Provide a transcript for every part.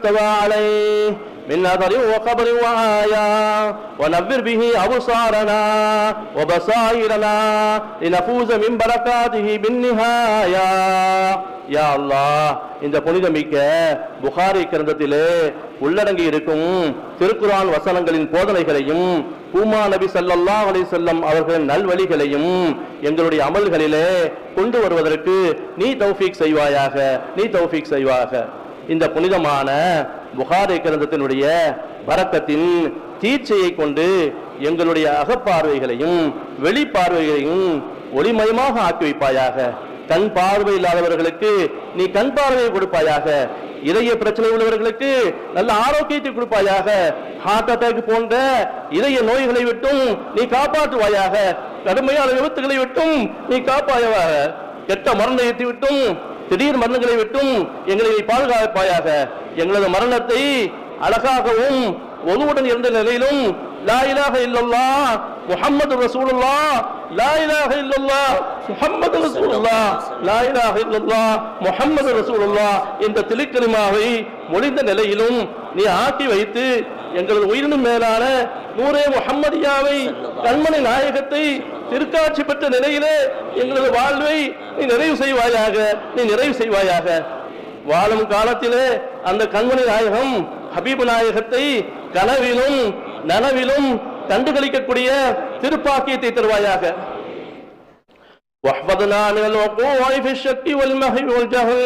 استوى عليه من نظر وخبر وآية ونور به أبصارنا وبصائرنا لنفوز من بركاته بالنهاية. யா அல்லாஹ், இந்த புனிதமிக்க புகாரி கிரந்தத்திலே உள்ளடங்கி இருக்கும் திருக்குர்ஆன் வசனங்களின் போதனைகளையும் பூமா நபி ஸல்லல்லாஹு அலைஹி வஸல்லம் அவர்களின் நல்வழிகளையும் எங்களுடைய அமல்களிலே கொண்டு வருவதற்கு நீ தௌஃபீக் செய்வாயாக, நீ தௌஃபீக் செய்வாயாக. இந்த புனிதமான புகாரி கிரந்தத்தினுடைய பரக்கத்தின் தீட்சையை கொண்டு எங்களுடைய அகப்பார்வைகளையும் வெளிப்பார்வைகளையும் ஒளிமயமாக ஆக்கி வைப்பாயாக. கண் பார்வை இல்லாதவர்களுக்கு நீ கண் பார்வையை கொடுப்பாயாக. இதய பிரச்சனை உள்ளவர்களுக்கு நல்ல ஆரோக்கியத்தை கொடுப்பாயாக. ஹார்ட் அட்டாக் போன்ற இதய நோய்களை விட்டும் நீ காப்பாற்றுவாயாக. கடுமையான விபத்துகளை விட்டும் நீ காப்பாயவாக. கெட்ட மரணத்தை விட்டும் திடீர் மரணங்களை விட்டும் எங்களை பாதுகாப்பாயாக. எங்களது மரணத்தை அழகாகவும் ஒருவுடன் இருந்த நிலையிலும் லா இலாஹ இல்லல்லாஹ் முஹம்மது ரசூலுல்லாஹ், லா இலாஹ இல்லல்லாஹ் முஹம்மது ரசூலுல்லாஹ், லா இலாஹ இல்லல்லாஹ் முஹம்மது ரசூலுல்லாஹ் என்ற திருக்கலிமாவை மொழிந்த நிலையிலும் நீ ஆக்கி வைத்து எங்களது உயிரினும் மேலான நூரே முஹம்மதியாவை, கண்மணி நாயகத்தை திருக்காட்சி பெற்ற நிலையிலே எங்களது வாழ்வை நீ நிறைவு செய்வாயாக, நீ நிறைவு செய்வாயாக. வாழும் காலத்திலே அந்த கண்மணி நாயகம் ஹபீபு நாயகத்தை கனவிலும் நனவிலும் கண்டுகளிக்கக்கூடிய திருப்பாக்கியத்தை தருவாயாக. واحفظنا من الوقوع في الشك والمهو والجهل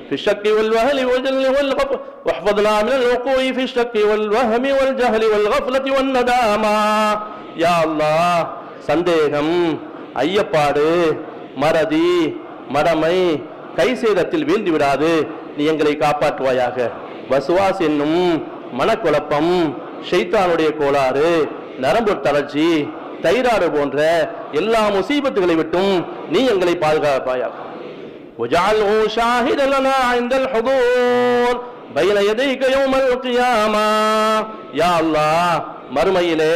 في الشك والوهل والجهل والغفلة واحفظنا من الوقوع في الشك والوهم والجهل والغفلة والندامة. يا الله, சந்தேகம், ஐயப்பாடு, மறதி, மடமை, கைசேதத்தில் வீழ்ந்து விடாது நீ எங்களை காப்பாற்றுவாயாக. வசுவாஸ் என்னும் மனக்குழப்பம், ஷைத்தானுடைய கோளாறு, நரம்பு தளர்ச்சி, தைராய்டு போன்ற எல்லா முசீபத்துகளை விட்டும் நீ எங்களை பாதுகாப்பாயாக. وجعله شاهدا لنا عند الحضور بين يديك يوم القيامة. யா அல்லாஹ், மறுமையிலே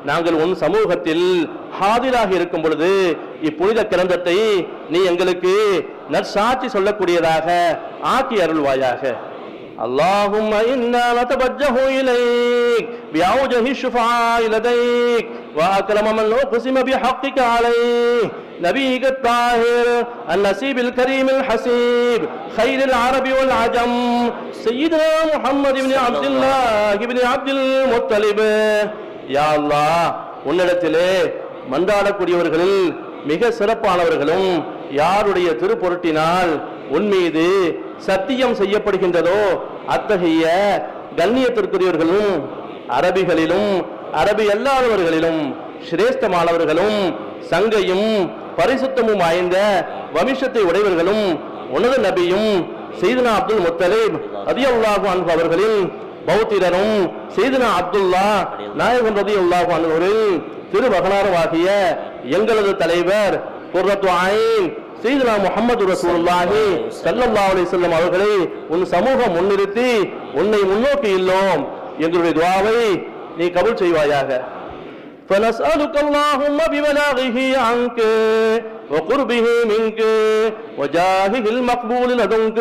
நாங்கள் உன் சமூகத்தில் ஹாதிராக இருக்கும் பொழுது இப்புனித கிரந்தத்தை நீ எங்களுக்கு நற்சாட்சி சொல்லக்கூடியதாக ஆக்கி அருள்வாயாக. اللهم إنا نتوجه إليك بأوجه الشفعاء لديك وأكرم من أقسم بحقك عليه نبيك الطاهر النسيب الكريم الحسيب خير العرب والعجم سيدنا محمد بن عبد الله بن عبد المطلب. يا الله, உன்னிடத்திலே மன்றாடக்கூடியவர்களில் மிக சிறப்பானவர்களும் யாருடைய திருப்பொருட்டினால் உன் மீது சத்தியம் செய்யப்படுகின்றதோ அத்தகைய கண்ணியத்திற்குரியவர்களும் அரபிகளிலும் அரபி அல்லாதவர்களிலும் சிரேஷ்டமானவர்களும் சங்கையும் பரிசுத்தமும் வாய்ந்த வம்சத்தை உடையவர்களும் உனது நபியும் சையதுனா அப்துல் முத்தலிப் ரலியல்லாஹு அன்ஹு அவர்களின் பௌத்திரரும் சையதுனா அப்துல்லா நாயகம் ரலியல்லாஹு அன்ஹு அவர்களின் திருமகனாருமாகிய எங்களது தலைவர் குர்ரத்து ஐன் சையதுனா முஹம்மது ரசூலுல்லாஹி ஸல்லல்லாஹு அலைஹி வஸல்லம் அவர்களை உன் சமூகம் முன்னிறுத்தி உன்னை முன்னோக்கி இல்லோம். எங்களுடைய துஆவை நீ கபூல் செய்வாயாக. فنسألك اللهم ببلاغه عنك وقربه منك وجاهه المقبول لدنك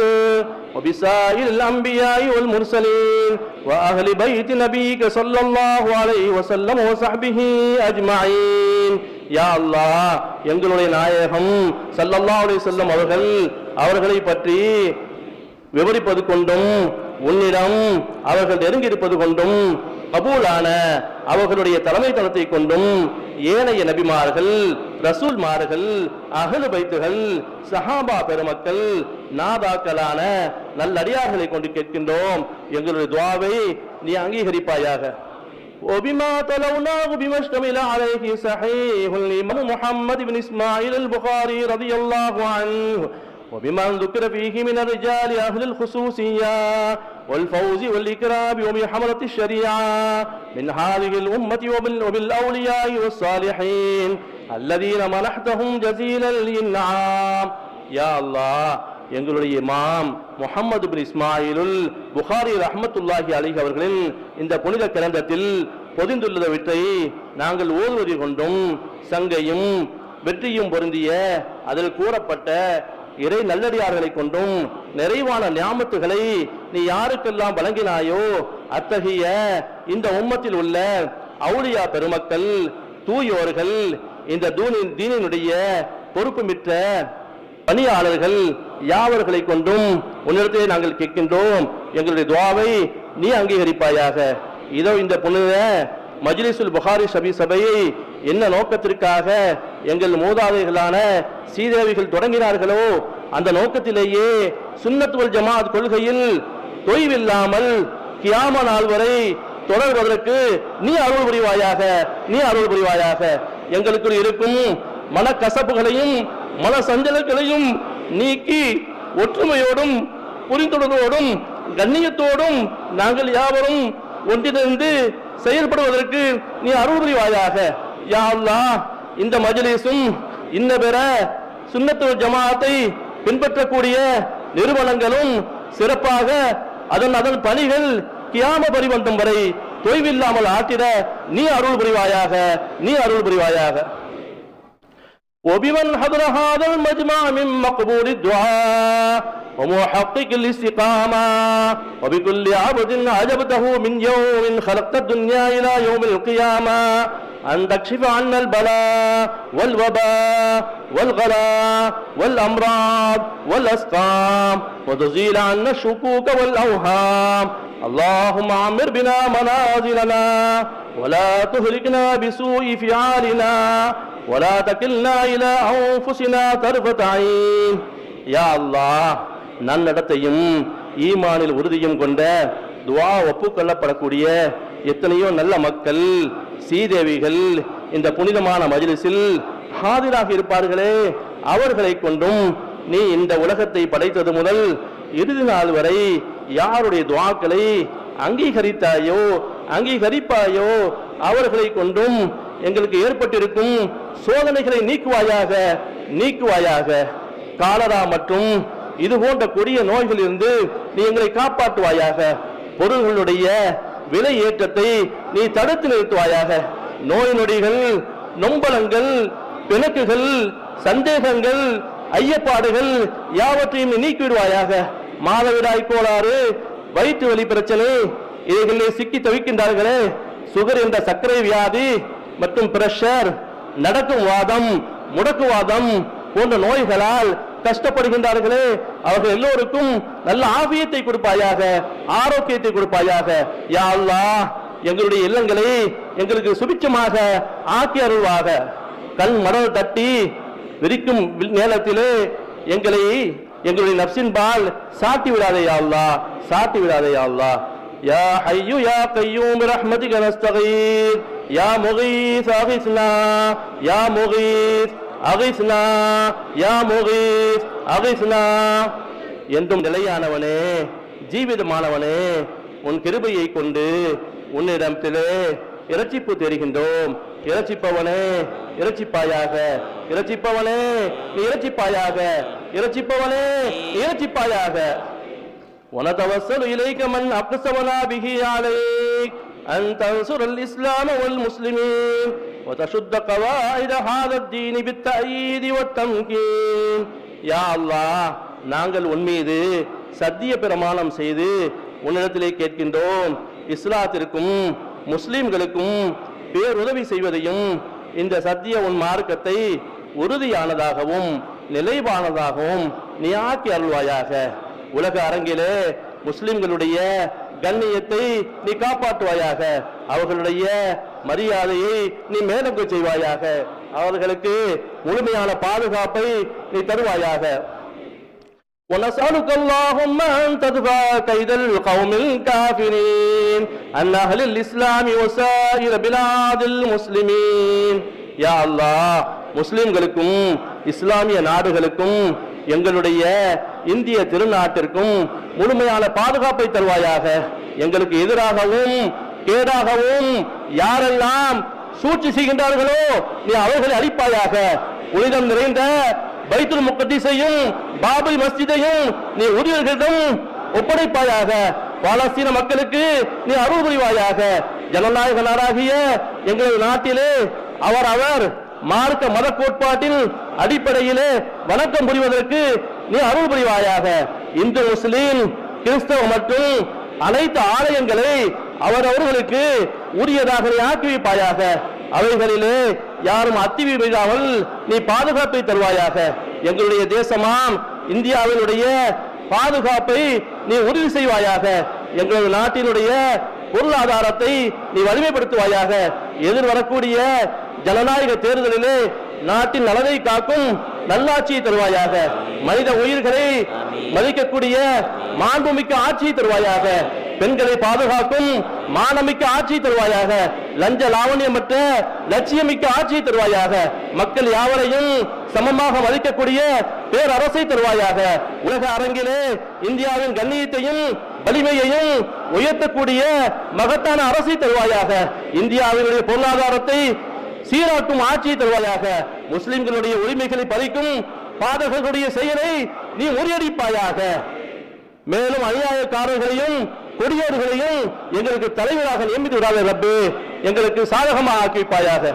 وبسائر الأنبياء والمرسلين وأهل بيت نبيك صلى الله عليه وسلم وصحبه أجمعين. யா அல்லாஹ், எங்களுடைய நாயகம் ஸல்லல்லாஹு அலைஹி வஸல்லம் அவர்களை பற்றி விவரிப்பது கொண்டும் உன்னிடம் அவர்கள் நெருங்கியிருப்பது கொண்டும் கபூலான அவர்களுடைய தலைமைத்தனத்தை கொண்டும் ஏனைய நபிமார்கள், ரசூல்மார்கள், அஹ்லு பைத்துகள், சஹாபா பெருமக்கள், நாதாக்களான நல்லடியார்களை கொண்டு கேட்கின்றோம். எங்களுடைய துஆவை நீ அங்கீகரிப்பாயாக. وبما تلوناه بما اشتمل عليه صحيح الإمام محمد بن إسماعيل البخاري رضي الله عنه وبما ذكر فيه من الرجال أهل الخصوصية والفوز والإكرام وبحملة الشريعة من هذه الأمة وبالأولياء والصالحين الذين منحتهم جزيل الإنعام. يا الله, எங்களுடைய இமாம் முஹம்மது பின் இஸ்மாயிலுல் புகாரி ரஹ்மத்துல்லாஹி அலைஹி அவர்களின் இந்த புனித கிரந்தத்தில் பொதிந்துள்ளவற்றை நாங்கள் ஓதுவதை கொண்டும் சங்கையும் வெற்றியும் பொருந்திய அதில் கூறப்பட்ட இறை நல்லடியார்களை கொண்டும் நிறைவான நியாமத்துகளை நீ யாருக்கெல்லாம் வழங்கினாயோ அத்தகைய இந்த உம்மத்தில் உள்ள அவுலியா பெருமக்கள், தூயோர்கள், இந்த தீனினுடைய பொறுப்புமிக்க பணியாளர்கள் யாவர்களை கொண்டும் உன்னிடத்திலே நாங்கள் கேட்கின்றோம், எங்களுடைய துஆவை நீ அங்கீகரிப்பாயாக. இதோ இந்த புனித மஜ்லிஸுல் புகாரி சபையை என்ன நோக்கத்திற்காக எங்கள் மூதாதைகளான சீதேவிகள் தொடங்கினார்களோ அந்த நோக்கத்திலேயே சுன்னத் வல் ஜமாத் கொள்கையில் தொய்வில்லாமல் கியாம நாள் வரை தொடர்வதற்கு நீ அருள் புரிவாயாக, நீ அருள் புரிவாயாக. எங்களுக்குள் இருக்கும் மனக்கசப்புகளையும் மன சஞ்சலங்களையும் நீக்கி ஒற்றுமையோடும் புரிந்துணர்வோடும் கண்ணியத்தோடும் நாங்கள் யாவரும் ஒன்றிணைந்து செயல்படுவதற்கு நீ அருள் புரிவாயாக. யா அல்லாஹ், இந்த மஜ்லிஸும் இன்ன பிற சுன்னத்து ஜமாஅத்தை பின்பற்றக்கூடிய நிறுவனங்களும் சிறப்பாக அதன் பணிகள் கியாம பரிவந்தம் வரை தொய்வில்லாமல் ஆற்றிட நீ அருள் புரிவாயாக, நீ அருள் புரிவாயாக. وبمن حضر هذا المجمع من مقبول الدعاء ومحقق الاستقامة وبكل عبد عجبته من يوم خلقت الدنيا إلى يوم القيامة أن تكشف عنا البلاء والوباء والغلاء والأمراض والأسقام وتزيل عنا الشكوك والأوهام. اللهم عمر بنا منازلنا ولا تهلكنا بسوء فعالنا ولا تكلنا إلى أنفسنا طرفة عين. யா அல்லாஹ், நன்னடத்தையும் ஈமானில் உறுதியும் கொண்ட துஆ ஒப்புக்கொள்ளப்படக்கூடிய எத்தனையோ நல்ல மக்கள், சீதேவிகள் இந்த புனிதமான மஜ்லிஸில் ஹாதிராக இருப்பார்களே, அவர்களை கொண்டும் நீ இந்த உலகத்தை படைத்தது முதல் இறுதி நாள் வரை யாருடைய துஆக்களை அங்கீகரித்தாயோ அங்கீகரிப்பாயோ அவர்களை கொண்டும் எங்களுக்கு ஏற்பட்டிருக்கும் சோதனைகளை நீக்குவாயாக, நீக்குவாயாக. காலரா மற்றும் இது போன்ற கொடிய நோய்களிலிருந்து நீ எங்களை காப்பாற்றுவாயாக. பொருள்களுடைய விலை ஏற்றத்தை நீ தடுத்து நிறுத்துவாயாக. நோய் நொடிகள், நொம்பலங்கள், பிணக்குகள், சந்தேகங்கள், ஐயப்பாடுகள் யாவற்றையும் நீக்கிவிடுவாயாக. மாதவிடாய் கோளாறு, வயிற்று வலி பிரச்சனை இவைகளில் சிக்கி தவிக்கின்றார்களே, சுகர் என்ற சர்க்கரை வியாதி மற்றும் பிரஷர், நடக்கும் வாதம், முடக்குவாதம் போன்ற நோய்களால் கஷ்டப்படுகின்றார்களே, அவர்கள் எல்லோருக்கும் நல்ல ஆபியத்தை கொடுப்பாயாக, ஆரோக்கியத்தை கொடுப்பாயாக. யா அல்லாஹ், எங்களுடைய இல்லங்களை எங்களுக்கு சுபிட்சமாக ஆக்கி அருள்வாக. கண் மடல் தட்டி விரிக்கும் நேரத்திலே எங்களுடைய நப்சின்பால் சாட்டி விடாதே யா அல்லாஹ், சாட்டி விடாதே யா அல்லாஹ். யா ஹய்யு யா கய்யூம் பிரஹ்மதிக நஸ்தகீஸ் யா முகீஸ் அகிஸ்னா யா முகீஸ் அகிஸ்னா யா முகீஸ் அகிஸ்னா. என்றும் நிலையானவனே, ஜீவிதமானவனே, உன் கிருபையை கொண்டு உன்னிடத்திலே இரட்சிப்பு தெரிகின்றோம். இரட்சிப்பவனே இரட்சிப்பாயாக, இரட்சிப்பவனே நீ இரட்சிப்பாயாக, இரட்சிப்பவனே இரட்சிப்பாயாக. ونتوسل إليك من أقسمنا به عليك أن تنصر الإسلام والمسلمين وتشد قواعد هذا الدين بالتأييد والتمكين. யா அல்லாஹ், நாங்கள் உன்மீது சத்திய பிரமாணம் செய்து உன்னிடத்திலே கேட்கின்றோம், இஸ்லாத்திற்கும் முஸ்லிம்களுக்கும் பேருதவி செய்வதையும் இந்த சத்திய உன் மார்க்கத்தை உறுதியானதாகவும் நிலைவானதாகவும் நீ ஆக்கி அருள்வாயாக. உலக அரங்கிலே முஸ்லிம்களுடைய கண்ணியத்தை நீ காப்பாற்றுவாயாக. அவர்களுடைய மரியாதையை நீ மேலோங்க செய்வாயாக. அவர்களுக்கு முழுமையான பாதுகாப்பை நீ தருவாயாக. ونسألك اللهم أن تدفع كيد القوم الكافرين عن أهل الإسلام وسائر بلاد المسلمين. யா அல்லாஹ், முஸ்லிம்களுக்கும் இஸ்லாமிய நாடுகளுக்கும் எங்களுடைய இந்திய திருநாட்டிற்கும் முழுமையான பாதுகாப்பை தருவாயாக. எங்களுக்கு எதிராகவும் கேடாகவும் யாரெல்லாம் சூழ்ச்சி செய்கின்றார்களோ நீ அவர்களை அழிப்பாயாக. புனிதம் நிறைந்த பைத்துல் முக்கத்திஸையும் பாபுல் மஸ்ஜிதையும் நீ உரியர்களிடம் ஒப்படைப்பாயாக. பாலஸ்தீன மக்களுக்கு நீ அருள் புரிவாயாக. ஜனநாயக நாடாகிய எங்களது நாட்டிலே அவர் மார்க்க மத கோட்பாட்டின் அடிப்படையிலே வணக்கம் புரிவதற்கு நீ அருள் புரிவாயாக. இந்து முஸ்லிம் கிறிஸ்தவ மற்றும் அனைத்து ஆலயங்களை அவரவர்களுக்கு உரியதாக நீ ஆக்கி வைப்பாயாக. அவைகளிலே யாரும் அத்துமீறாமல் நீ பாதுகாப்பை தருவாயாக. எங்களுடைய தேசமாம் இந்தியாவினுடைய பாதுகாப்பை நீ உறுதி செய்வாயாக. எங்களது நாட்டினுடைய பொருளாதாரத்தை நீ வலிமைப்படுத்துவாயாக. எதிர்வரக்கூடிய ஜனநாயக தேர்தலிலே நாட்டின் நலனை காக்கும் நல்லாட்சியை தருவாயாக. மனித உயிர்களை மதிக்கக்கூடிய மாண்புமிக்க ஆட்சியை தருவாயாக. பெண்களை பாதுகாக்கும் மானமிக்க ஆட்சியை தருவாயாக. லஞ்ச லாவணியமற்ற லட்சியமிக்க ஆட்சியை தருவாயாக. மக்கள் யாவரையும் சமமாக மதிக்கக்கூடிய பேரரசை தருவாயாக. உலக அரங்கிலே இந்தியாவின் கண்ணியத்தையும் வலிமையையும் உயர்த்தக்கூடிய மகத்தான அரசை தருவாயாக. இந்தியாவினுடைய பொருளாதாரத்தை சீராக்கும் ஆட்சியை தருவாயாக. முஸ்லிம்களுடைய உரிமைகளை பறிக்கும் பாதகர்களுடைய செயலை நீ முறியடிப்பாயாக. மேலும் அநியாயக்காரர்களையும் கொடியேறுகளையும் எங்களுக்கு தலைவராக நியமித்து விடாத ரப்பே, எங்களுக்கு சாதகமாக ஆக்கி வைப்பாயாக.